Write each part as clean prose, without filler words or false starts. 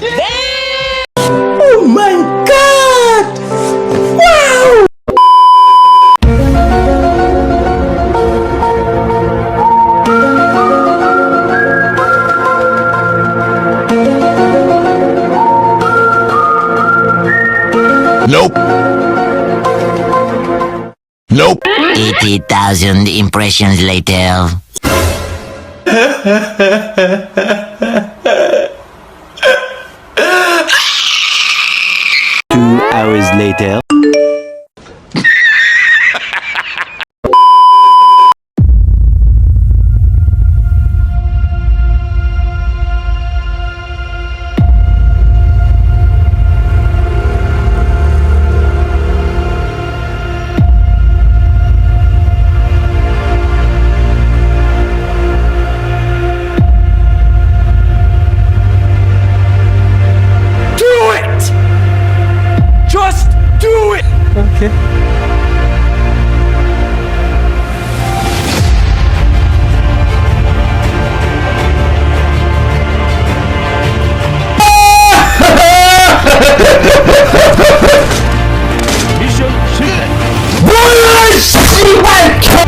Oh my God! Wow! Nope. Nope. 80,000 impressions later. 2 hours later.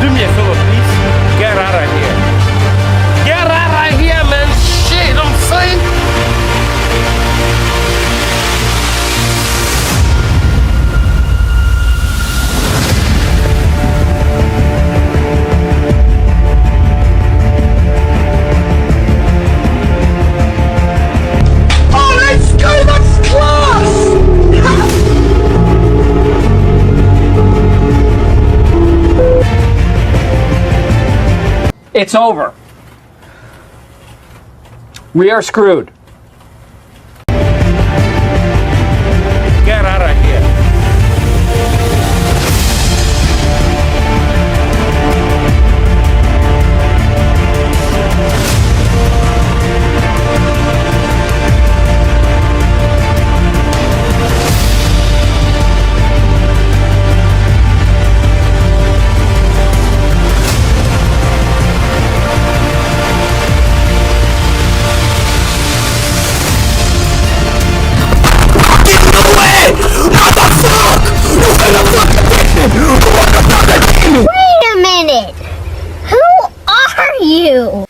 Do me a favor, please. Get out of here. Get out of here, man. Shit, I'm saying. Oh, let's go! That's class! It's over. We are screwed. Get out of here. Wait a minute! Who are you?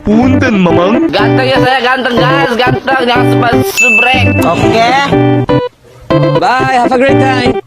Punten, mamang. Ganteng ya saya, ganteng guys, ganteng, jangan sempat subrek. Okay. Bye, have a great time.